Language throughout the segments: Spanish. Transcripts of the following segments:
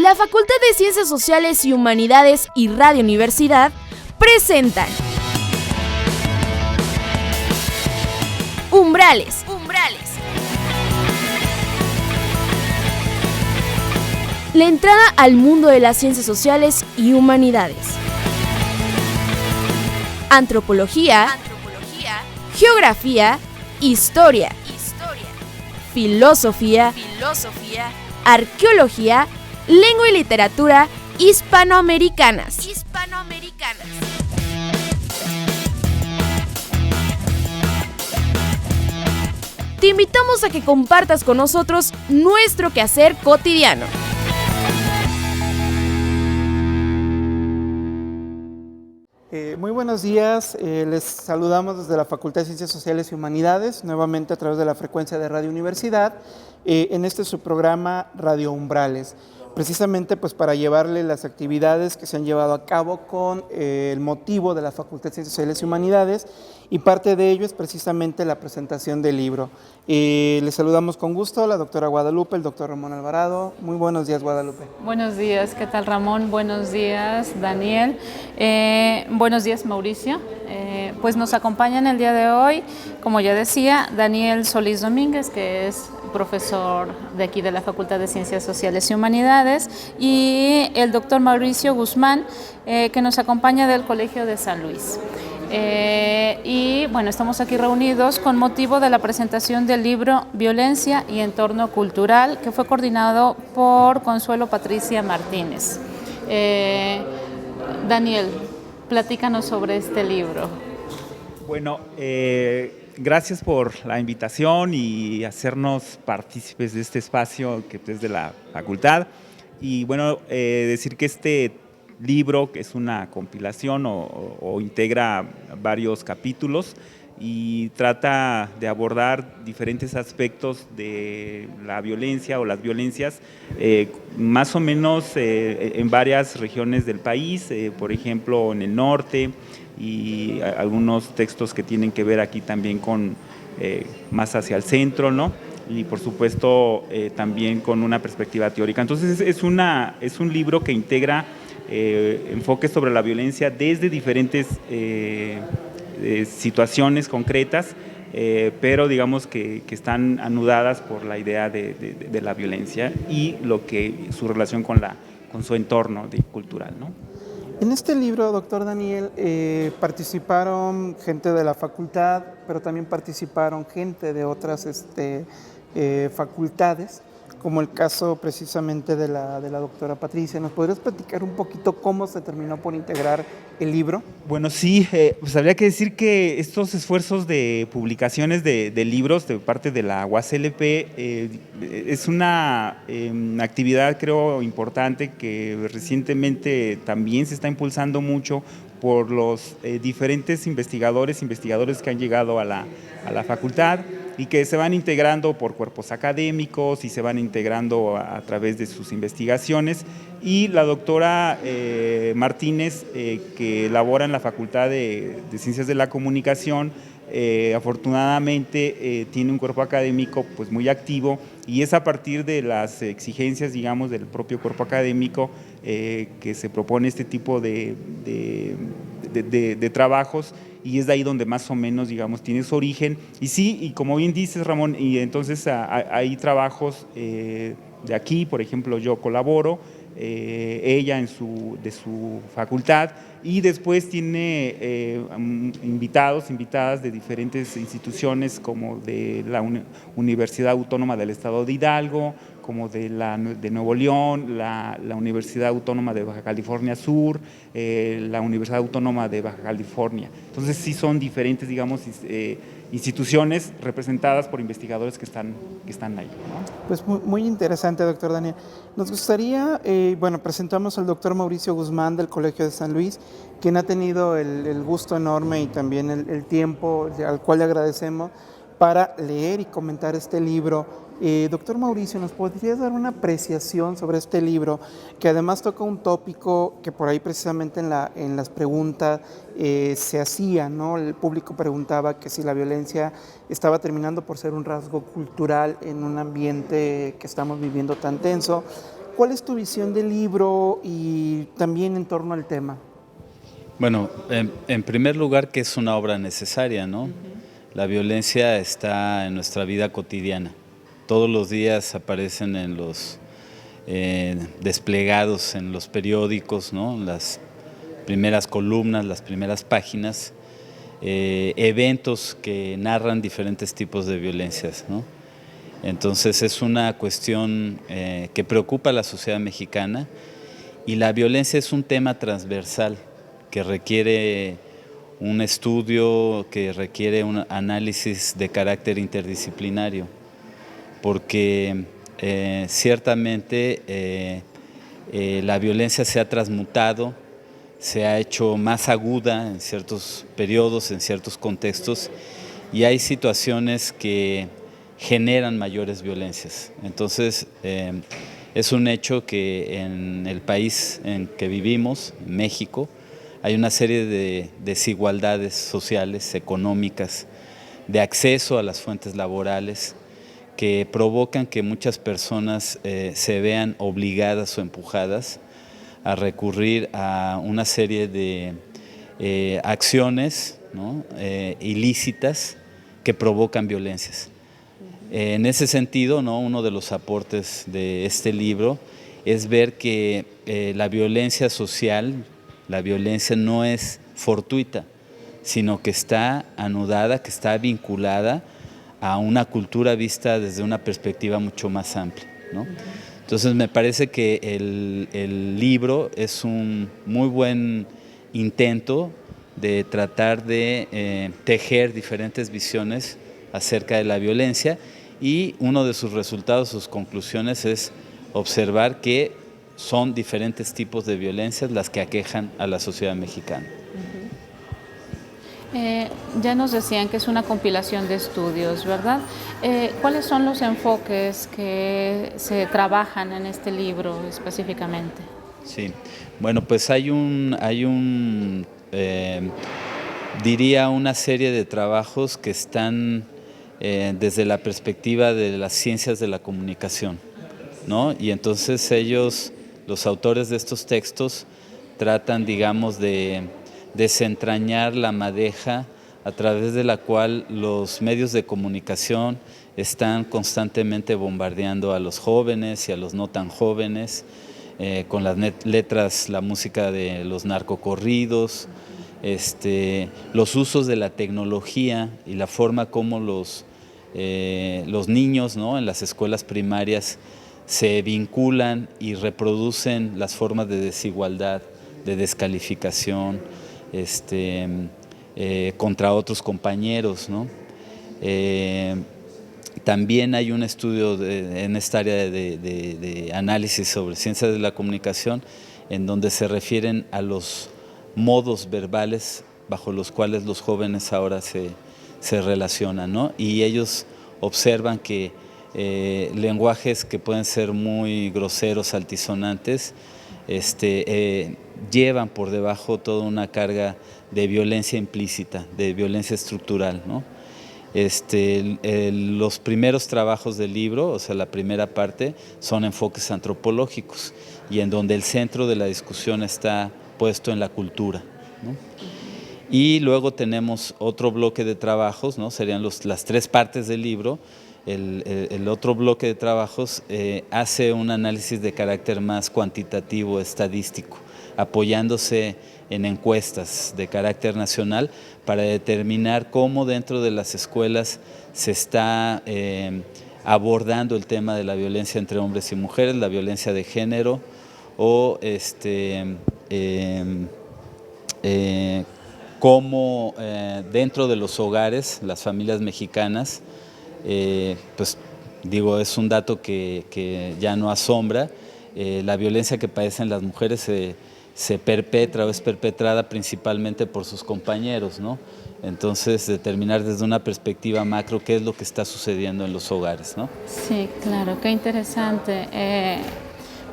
La Facultad de Ciencias Sociales y Humanidades y Radio Universidad presentan Umbrales. La entrada al mundo de las ciencias sociales y humanidades. Antropología, geografía, historia, filosofía, arqueología, lengua y literatura hispanoamericanas. Te invitamos a que compartas con nosotros nuestro quehacer cotidiano. Muy buenos días, les saludamos desde la Facultad de Ciencias Sociales y Humanidades, nuevamente a través de la frecuencia de Radio Universidad, en este su programa Radio Umbrales, precisamente pues para llevarle las actividades que se han llevado a cabo con el motivo de la Facultad de Ciencias Sociales y Humanidades, y parte de ello es precisamente la presentación del libro. Les saludamos con gusto a la doctora Guadalupe, el doctor Ramón Alvarado. Muy buenos días, Guadalupe. Buenos días, ¿qué tal, Ramón? Buenos días, Daniel. Buenos días, Mauricio. Pues nos acompañan el día de hoy, como ya decía, Daniel Solís Domínguez, que es profesor de aquí de la Facultad de Ciencias Sociales y Humanidades, y el doctor Mauricio Guzmán, que nos acompaña del Colegio de San Luis. Y bueno, estamos aquí reunidos con motivo de la presentación del libro Violencia y Entorno Cultural, que fue coordinado por Consuelo Patricia Martínez. Daniel, platícanos sobre este libro. Bueno, gracias por la invitación y hacernos partícipes de este espacio que es de la facultad. Y bueno, decir que este libro, que es una compilación o integra varios capítulos y trata de abordar diferentes aspectos de la violencia o las violencias, más o menos en varias regiones del país, por ejemplo en el norte, y algunos textos que tienen que ver aquí también con más hacia el centro, ¿no? Y por supuesto también con una perspectiva teórica. Entonces es un libro que integra enfoques sobre la violencia desde diferentes situaciones concretas, pero digamos que están anudadas por la idea de la violencia y su relación con su entorno cultural, ¿no? En este libro, doctor Daniel, participaron gente de la facultad, pero también participaron gente de otras facultades, como el caso precisamente de la doctora Patricia. ¿Nos podrías platicar un poquito cómo se terminó por integrar el libro? Bueno, sí, pues habría que decir que estos esfuerzos de publicaciones de libros de parte de la UASLP es una actividad, creo, importante, que recientemente también se está impulsando mucho por los diferentes investigadores que han llegado a la facultad y que se van integrando por cuerpos académicos y se van integrando a través de sus investigaciones. Y la doctora Martínez, que labora en la Facultad de Ciencias de la Comunicación, afortunadamente tiene un cuerpo académico pues muy activo, y es a partir de las exigencias, digamos, del propio cuerpo académico que se propone este tipo de trabajos, y es de ahí donde más o menos, digamos, tiene su origen. Y sí, y como bien dices, Ramón, y entonces hay trabajos de aquí, por ejemplo, yo colaboro, ella de su facultad, y después tiene invitadas de diferentes instituciones, como de la Universidad Autónoma del Estado de Hidalgo, como de Nuevo León, la Universidad Autónoma de Baja California Sur, la Universidad Autónoma de Baja California. Entonces sí son diferentes, digamos, instituciones representadas por investigadores que están ahí, ¿no? Pues muy interesante, doctor Daniel. Nos gustaría, presentamos al doctor Mauricio Guzmán del Colegio de San Luis, quien ha tenido el gusto enorme y también el tiempo, al cual le agradecemos, para leer y comentar este libro. Doctor Mauricio, ¿nos podrías dar una apreciación sobre este libro, que además toca un tópico que por ahí precisamente en las preguntas se hacía, ¿no? El público preguntaba que si la violencia estaba terminando por ser un rasgo cultural en un ambiente que estamos viviendo tan tenso. ¿cuál es tu visión del libro y también en torno al tema? Bueno, en primer lugar que es una obra necesaria, ¿no? La violencia está en nuestra vida cotidiana. Todos los días aparecen en los desplegados en los periódicos, ¿no? Las primeras columnas, las primeras páginas, eventos que narran diferentes tipos de violencias, ¿no? Entonces es una cuestión que preocupa a la sociedad mexicana, y la violencia es un tema transversal que requiere un estudio, que requiere un análisis de carácter interdisciplinario, porque ciertamente la violencia se ha transmutado, se ha hecho más aguda en ciertos periodos, en ciertos contextos, y hay situaciones que generan mayores violencias. Entonces, es un hecho que en el país en que vivimos, México, hay una serie de desigualdades sociales, económicas, de acceso a las fuentes laborales, que provocan que muchas personas se vean obligadas o empujadas a recurrir a una serie de acciones, ¿no? Ilícitas que provocan violencias. En ese sentido, ¿no? Uno de los aportes de este libro es ver que la violencia social, la violencia no es fortuita, sino que está anudada, que está vinculada a una cultura vista desde una perspectiva mucho más amplia, ¿no? Entonces me parece que el libro es un muy buen intento de tratar de tejer diferentes visiones acerca de la violencia, y uno de sus resultados, sus conclusiones, es observar que son diferentes tipos de violencias las que aquejan a la sociedad mexicana. Ya nos decían que es una compilación de estudios, ¿verdad? ¿Cuáles son los enfoques que se trabajan en este libro específicamente? Sí, bueno, pues diría una serie de trabajos que están desde la perspectiva de las ciencias de la comunicación, ¿no? Y entonces ellos, los autores de estos textos, tratan, digamos, de desentrañar la madeja a través de la cual los medios de comunicación están constantemente bombardeando a los jóvenes y a los no tan jóvenes, con las letras, la música de los narcocorridos, los usos de la tecnología y la forma como los niños, ¿no? En las escuelas primarias se vinculan y reproducen las formas de desigualdad, de descalificación, contra otros compañeros, ¿no? También hay un estudio en esta área de análisis sobre ciencias de la comunicación, en donde se refieren a los modos verbales bajo los cuales los jóvenes ahora se relacionan, ¿no? Y ellos observan que lenguajes que pueden ser muy groseros, altisonantes, llevan por debajo toda una carga de violencia implícita, de violencia estructural, ¿no? Los primeros trabajos del libro, o sea, la primera parte, son enfoques antropológicos, y en donde el centro de la discusión está puesto en la cultura, ¿no? Y luego tenemos otro bloque de trabajos, ¿no? Serían las tres partes del libro. El otro bloque de trabajos hace un análisis de carácter más cuantitativo, estadístico, apoyándose en encuestas de carácter nacional para determinar cómo dentro de las escuelas se está abordando el tema de la violencia entre hombres y mujeres, la violencia de género, o cómo dentro de los hogares, las familias mexicanas, pues digo, es un dato que ya no asombra, la violencia que padecen las mujeres se perpetra o es perpetrada principalmente por sus compañeros, ¿no? Entonces, determinar desde una perspectiva macro qué es lo que está sucediendo en los hogares, ¿no? Sí, claro, qué interesante.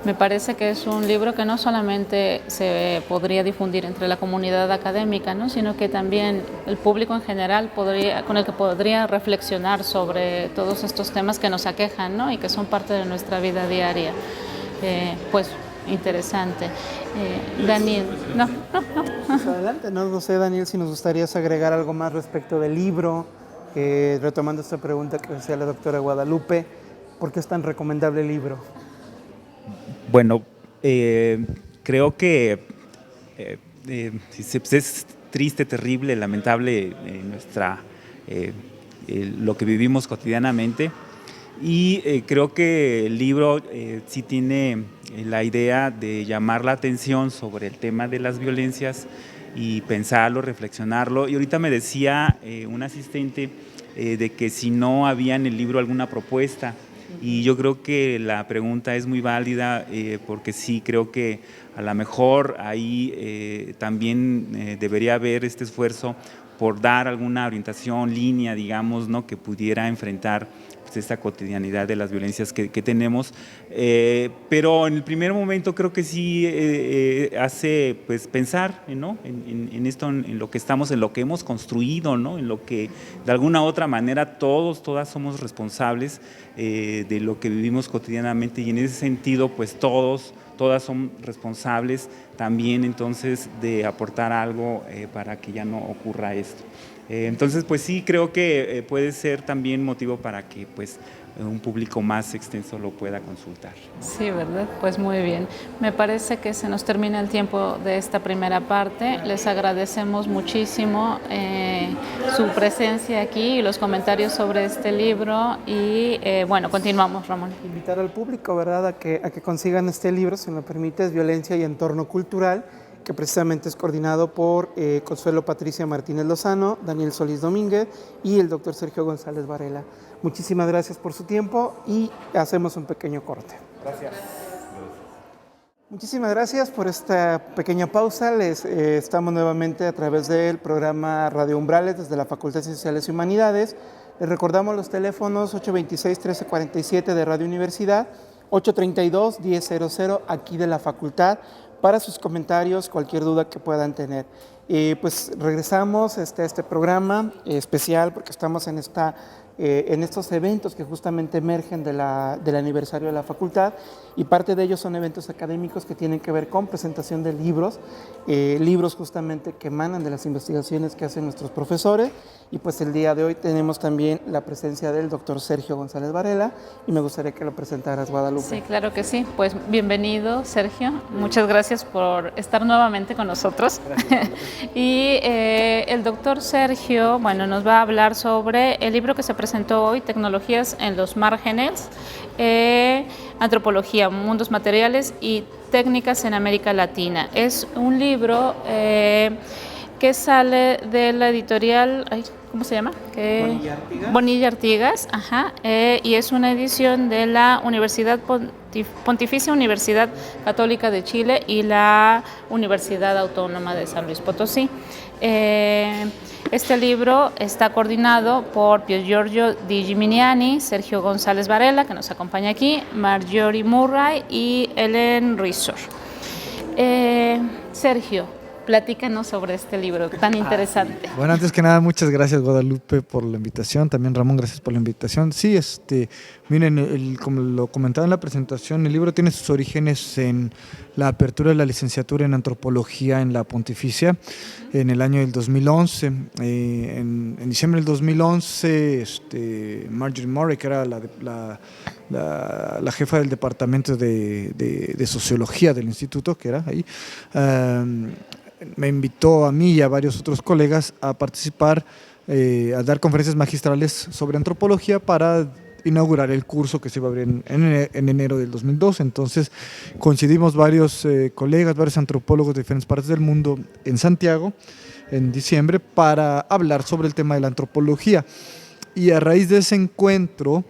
Me parece que es un libro que no solamente se podría difundir entre la comunidad académica, ¿no? Sino que también el público en general con el que podría reflexionar sobre todos estos temas que nos aquejan, ¿no? Y que son parte de nuestra vida diaria. pues interesante. Daniel, no. Pues adelante, no sé, Daniel, si nos gustaría agregar algo más respecto del libro, retomando esta pregunta que hacía la doctora Guadalupe, ¿por qué es tan recomendable el libro? Bueno, creo que es triste, terrible, lamentable lo que vivimos cotidianamente, y creo que el libro sí tiene la idea de llamar la atención sobre el tema de las violencias y pensarlo, reflexionarlo. Y ahorita me decía un asistente de que si no había en el libro alguna propuesta, y yo creo que la pregunta es muy válida, porque sí creo que a lo mejor ahí también debería haber este esfuerzo por dar alguna orientación, línea, digamos, ¿no?, que pudiera enfrentar pues esta cotidianidad de las violencias que tenemos, pero en el primer momento creo que sí hace pues pensar, ¿no?, en esto, en lo que estamos, en lo que hemos construido, ¿no?, en lo que de alguna u otra manera todas somos responsables de lo que vivimos cotidianamente, y en ese sentido pues todas son responsables también entonces de aportar algo para que ya no ocurra esto. Entonces pues sí creo que puede ser también motivo para que pues un público más extenso lo pueda consultar. Sí, ¿verdad? Pues muy bien. Me parece que se nos termina el tiempo de esta primera parte. Les agradecemos muchísimo su presencia aquí y los comentarios sobre este libro, y bueno, continuamos, Ramón. Invitar al público, ¿verdad?, a que consigan este libro, si me permites, Violencia y Entorno Cultural, que precisamente es coordinado por Consuelo Patricia Martínez Lozano, Daniel Solís Domínguez y el doctor Sergio González Varela. Muchísimas gracias por su tiempo y hacemos un pequeño corte. Gracias. Muchísimas gracias por esta pequeña pausa. Estamos nuevamente a través del programa Radio Umbrales desde la Facultad de Ciencias Sociales y Humanidades. Les recordamos los teléfonos 826-1347 de Radio Universidad, 832-1000 aquí de la Facultad, para sus comentarios, cualquier duda que puedan tener. Pues regresamos a este programa especial porque estamos en estos eventos que justamente emergen del aniversario de la facultad, y parte de ellos son eventos académicos que tienen que ver con presentación de libros justamente que emanan de las investigaciones que hacen nuestros profesores. Y pues el día de hoy tenemos también la presencia del doctor Sergio González Varela, y me gustaría que lo presentaras, Guadalupe. Sí, claro que sí. Pues bienvenido, Sergio. Muchas gracias por estar nuevamente con nosotros. Gracias. Y el doctor Sergio, bueno, nos va a hablar sobre el libro que se presentó hoy, Tecnologías en los márgenes, Antropología, Mundos Materiales y Técnicas en América Latina. Es un libro que sale de la editorial, ¿cómo se llama? Bonilla Artigas, ajá, y es una edición de la Pontificia Universidad Católica de Chile y la Universidad Autónoma de San Luis Potosí. Este libro está coordinado por Pier Giorgio Di Gimignani, Sergio González Varela, que nos acompaña aquí, Marjorie Murray y Ellen Risor. Sergio, platícanos sobre este libro tan interesante. Bueno, antes que nada, muchas gracias, Guadalupe, por la invitación. También, Ramón, gracias por la invitación. Sí, miren, como lo comentaba en la presentación, el libro tiene sus orígenes en la apertura de la licenciatura en Antropología en la Pontificia en el año del 2011. En diciembre del 2011, Marjorie Murray, que era la jefa del departamento de Sociología del instituto, que era ahí, me invitó a mí y a varios otros colegas a participar, a dar conferencias magistrales sobre antropología para inaugurar el curso que se iba a abrir en enero del 2012. Entonces coincidimos varios colegas, varios antropólogos de diferentes partes del mundo en Santiago en diciembre para hablar sobre el tema de la antropología. Y a raíz de ese encuentro,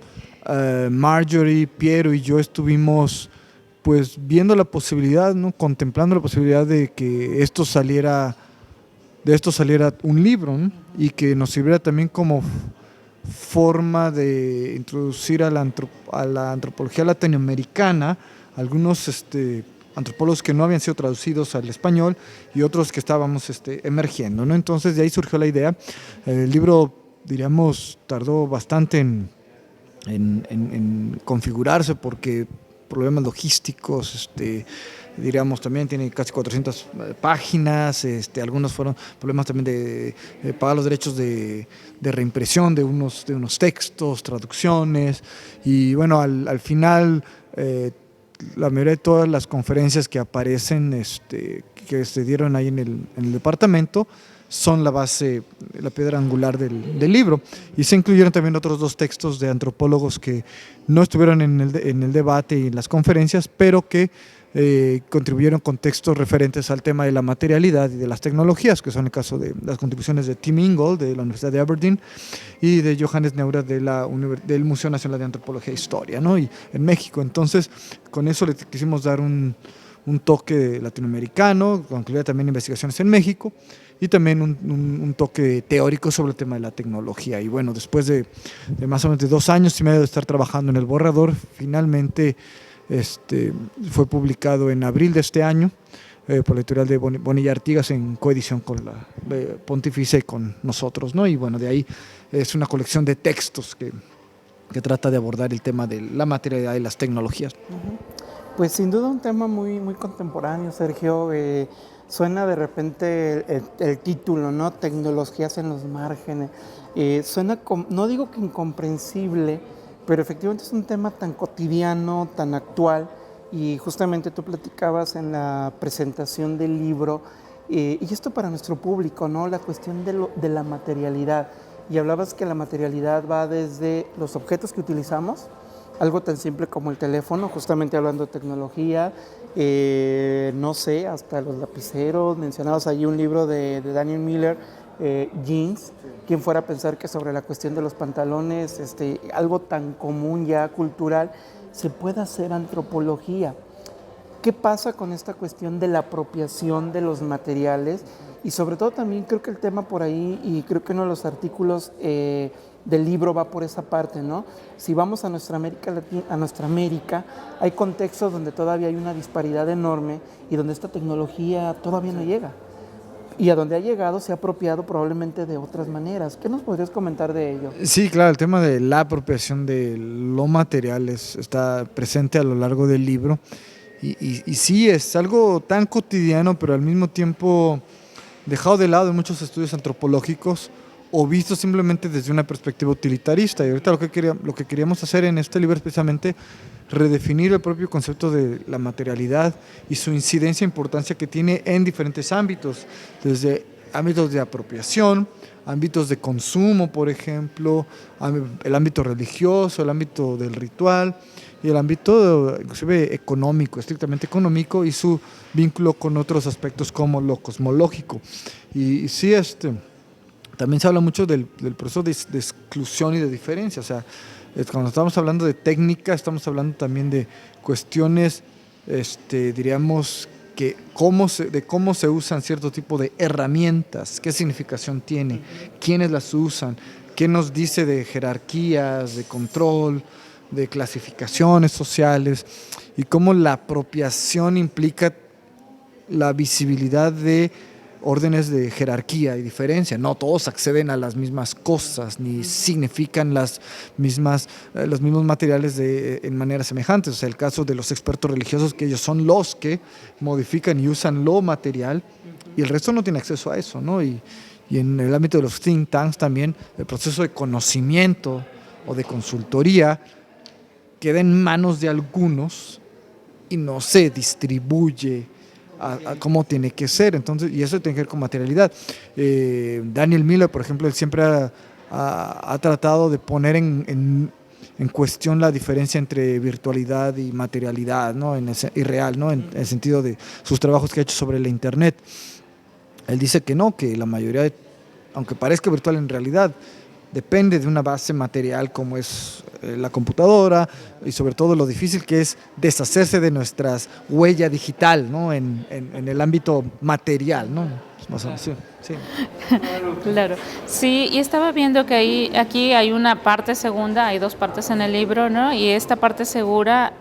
Marjorie, Piero y yo estuvimos pues viendo la posibilidad, ¿no?, contemplando la posibilidad de que de esto saliera un libro, ¿no?, y que nos sirviera también como forma de introducir a la antropología latinoamericana algunos antropólogos que no habían sido traducidos al español y otros que estábamos emergiendo, ¿no? Entonces de ahí surgió la idea. El libro, diríamos, tardó bastante en configurarse porque problemas logísticos, diríamos también tiene casi 400 páginas, algunos fueron problemas también de pagar los derechos de reimpresión de unos textos, traducciones, y bueno, al final la mayoría de todas las conferencias que aparecen, que se dieron ahí en el departamento, son la base, la piedra angular del libro. Y se incluyeron también otros 2 textos de antropólogos que no estuvieron en el debate y en las conferencias, pero que contribuyeron con textos referentes al tema de la materialidad y de las tecnologías, que son el caso de las contribuciones de Tim Ingold de la Universidad de Aberdeen y de Johannes Neura del Museo Nacional de Antropología e Historia, ¿no? Y en México. Entonces, con eso le quisimos dar un toque latinoamericano, incluía también investigaciones en México y también un toque teórico sobre el tema de la tecnología. Y bueno, después de más o menos de 2 años y medio de estar trabajando en el borrador, finalmente fue publicado en abril de este año por la editorial de Bonilla Artigas en coedición con la Pontificia y con nosotros, ¿no? Y bueno, de ahí es una colección de textos que trata de abordar el tema de la materialidad y las tecnologías. Pues sin duda un tema muy, muy contemporáneo, Sergio. Suena de repente el título, ¿no? Tecnologías en los márgenes. Suena, no digo que incomprensible, pero efectivamente es un tema tan cotidiano, tan actual, y justamente tú platicabas en la presentación del libro, y esto para nuestro público, ¿no? La cuestión de la materialidad, y hablabas que la materialidad va desde los objetos que utilizamos, algo tan simple como el teléfono, justamente hablando de tecnología, no sé, hasta los lapiceros, mencionabas allí un libro de Daniel Miller, Jeans, quien fuera a pensar que sobre la cuestión de los pantalones, algo tan común ya cultural, se puede hacer antropología. ¿Qué pasa con esta cuestión de la apropiación de los materiales? Y sobre todo también creo que el tema por ahí, y creo que uno de los artículos del libro va por esa parte, ¿no? Si vamos a nuestra América Latina, a nuestra América, hay contextos donde todavía hay una disparidad enorme y donde esta tecnología todavía no llega. Y a donde ha llegado se ha apropiado probablemente de otras maneras. ¿Qué nos podrías comentar de ello? Sí, claro, el tema de la apropiación de lo material está presente a lo largo del libro. Y sí, es algo tan cotidiano, pero al mismo tiempo dejado de lado en muchos estudios antropológicos o visto simplemente desde una perspectiva utilitarista. Y ahorita lo que queríamos hacer en este libro es precisamente redefinir el propio concepto de la materialidad y su incidencia e importancia que tiene en diferentes ámbitos, desde ámbitos de apropiación, ámbitos de consumo, por ejemplo, el ámbito religioso, el ámbito del ritual y el ámbito inclusive económico, estrictamente económico, y su vínculo con otros aspectos como lo cosmológico. Y sí, también se habla mucho del proceso de exclusión y de diferencia. O sea, cuando estamos hablando de técnica, estamos hablando también de cuestiones, diríamos, de cómo se usan cierto tipo de herramientas, qué significación tiene, quiénes las usan, qué nos dice de jerarquías, de control, de clasificaciones sociales, y cómo la apropiación implica la visibilidad de órdenes de jerarquía y diferencia. No todos acceden a las mismas cosas, ni significan los mismos materiales en maneras semejantes. O sea, el caso de los expertos religiosos, que ellos son los que modifican y usan lo material, y el resto no tiene acceso a eso, ¿no? Y en el ámbito de los think tanks también, el proceso de conocimiento o de consultoría queda en manos de algunos y no se distribuye a cómo tiene que ser. Entonces, y eso tiene que ver con materialidad. Daniel Miller, por ejemplo, él siempre ha tratado de poner en cuestión la diferencia entre virtualidad y materialidad, ¿no? Y real, ¿no? En el sentido de sus trabajos que ha hecho sobre la Internet. Él dice que no, que la mayoría, aunque parezca virtual en realidad, depende de una base material como es la computadora, y sobre todo lo difícil que es deshacerse de nuestra huella digital, ¿no? En el ámbito material, ¿no? Sí. Claro, sí, y estaba viendo que aquí hay una parte segunda, hay 2 partes en el libro, ¿no? Y esta parte segunda,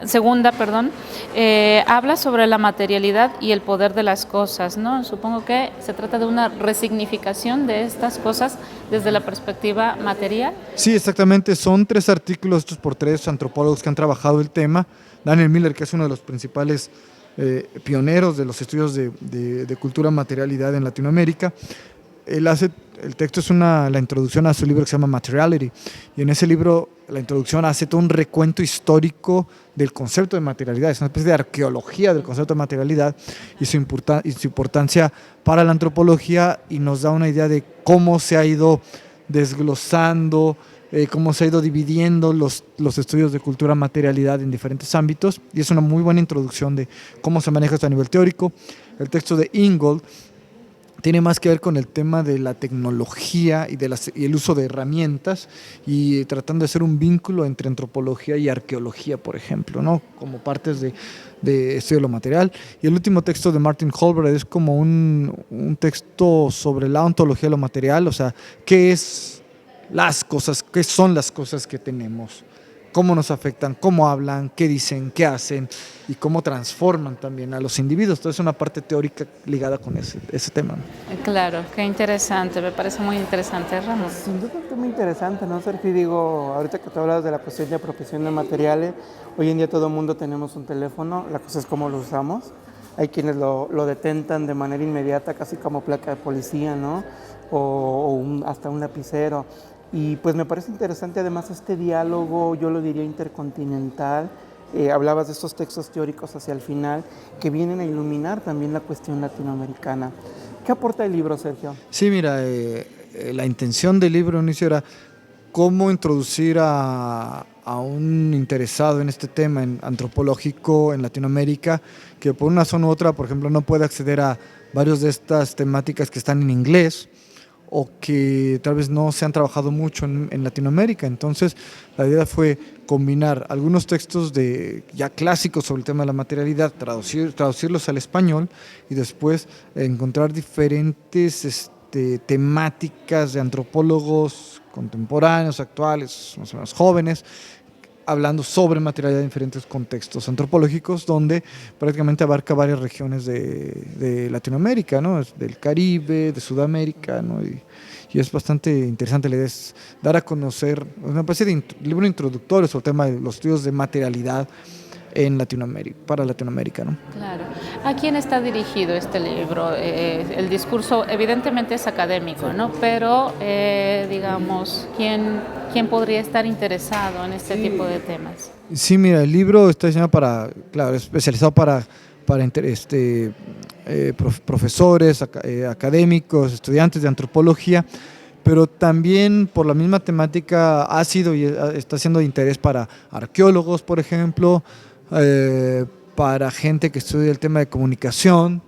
habla sobre la materialidad y el poder de las cosas, ¿no? Supongo que se trata de una resignificación de estas cosas desde la perspectiva material. Sí, exactamente. Son 3 artículos hechos por 3 antropólogos que han trabajado el tema. Daniel Miller, que es uno de los principales pioneros de los estudios de cultura materialidad en Latinoamérica. El texto es la introducción a su libro que se llama Materiality, y en ese libro la introducción hace todo un recuento histórico del concepto de materialidad, es una especie de arqueología del concepto de materialidad y su importancia para la antropología, y nos da una idea de cómo se ha ido desglosando, cómo se ha ido dividiendo los estudios de cultura materialidad en diferentes ámbitos, y es una muy buena introducción de cómo se maneja esto a nivel teórico. El texto de Ingold tiene más que ver con el tema de la tecnología y el uso de herramientas, y tratando de hacer un vínculo entre antropología y arqueología, por ejemplo, ¿no? Como partes de estudio de lo material. Y el último texto de Martin Holbrook es como un texto sobre la ontología de lo material, o sea, qué son las cosas que tenemos, cómo nos afectan, cómo hablan, qué dicen, qué hacen y cómo transforman también a los individuos. Entonces es una parte teórica ligada con ese tema. Claro, qué interesante, me parece muy interesante, Ramón. Sin duda es muy interesante, ¿no, Sergio? Digo, ahorita que tú hablas de la cuestión de apropiación de materiales, hoy en día todo el mundo tenemos un teléfono, la cosa es cómo lo usamos. Hay quienes lo detentan de manera inmediata, casi como placa de policía, ¿no? Hasta un lapicero. Y pues me parece interesante además este diálogo, yo lo diría intercontinental. Hablabas de estos textos teóricos hacia el final que vienen a iluminar también la cuestión latinoamericana. ¿Qué aporta el libro, Sergio? Sí, mira, la intención del libro, inicio, era cómo introducir a un interesado en este tema antropológico en Latinoamérica, que por una razón u otra, por ejemplo, no puede acceder a varias de estas temáticas que están en inglés, o que tal vez no se han trabajado mucho en Latinoamérica. Entonces la idea fue combinar algunos textos ya clásicos sobre el tema de la materialidad, traducirlos al español, y después encontrar diferentes temáticas de antropólogos contemporáneos, actuales, más o menos jóvenes, hablando sobre materialidad en diferentes contextos antropológicos, donde prácticamente abarca varias regiones de Latinoamérica, ¿no? Del Caribe, de Sudamérica, ¿no? Y es bastante interesante. La idea es dar a conocer una especie de libro introductorio sobre el tema de los estudios de materialidad en Latinoamérica, para Latinoamérica, ¿no? Claro. ¿A quién está dirigido este libro? El discurso evidentemente es académico, ¿no? Pero, digamos, ¿quién podría estar interesado en este tipo de temas? Sí, mira, el libro está diseñado especializado para profesores, académicos, estudiantes de antropología, pero también por la misma temática ha sido y está siendo de interés para arqueólogos, por ejemplo, para gente que estudia el tema de comunicación,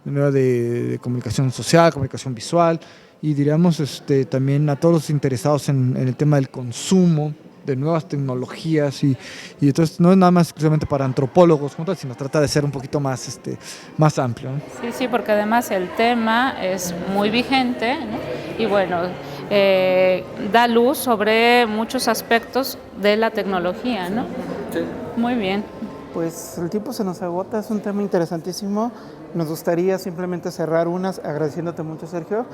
de comunicación social, comunicación visual, y diríamos también a todos los interesados en el tema del consumo, de nuevas tecnologías, y entonces no es nada más exclusivamente para antropólogos, sino trata de ser un poquito más amplio, ¿no? Sí, porque además el tema es muy vigente, ¿no? Y bueno, da luz sobre muchos aspectos de la tecnología, ¿no? Sí. Muy bien. Pues el tiempo se nos agota, es un tema interesantísimo. Nos gustaría simplemente cerrar agradeciéndote mucho, Sergio,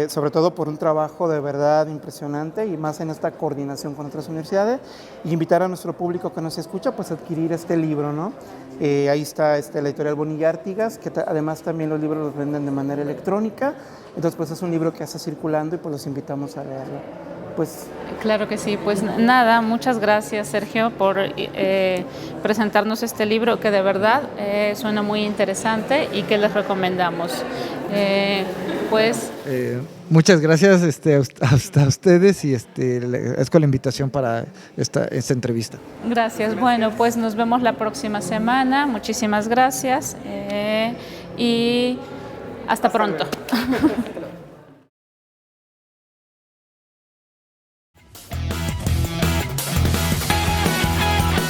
sobre todo por un trabajo de verdad impresionante y más en esta coordinación con otras universidades, y invitar a nuestro público que nos escucha pues a adquirir este libro, ¿no? Ahí está la editorial Bonilla Artigas, que además también los libros los venden de manera electrónica, entonces pues es un libro que está circulando y pues los invitamos a leerlo. Pues claro que sí, pues nada, muchas gracias, Sergio, por presentarnos este libro que de verdad suena muy interesante y que les recomendamos. Muchas gracias a ustedes, y les agradezco la invitación para esta entrevista. Gracias, bueno, pues nos vemos la próxima semana, muchísimas gracias y hasta pronto.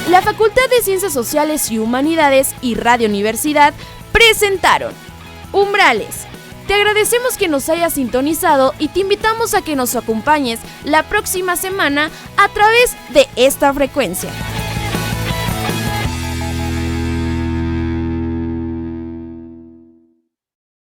La Facultad de Ciencias Sociales y Humanidades y Radio Universidad presentaron Umbrales, Te agradecemos que nos hayas sintonizado y te invitamos a que nos acompañes la próxima semana a través de esta frecuencia.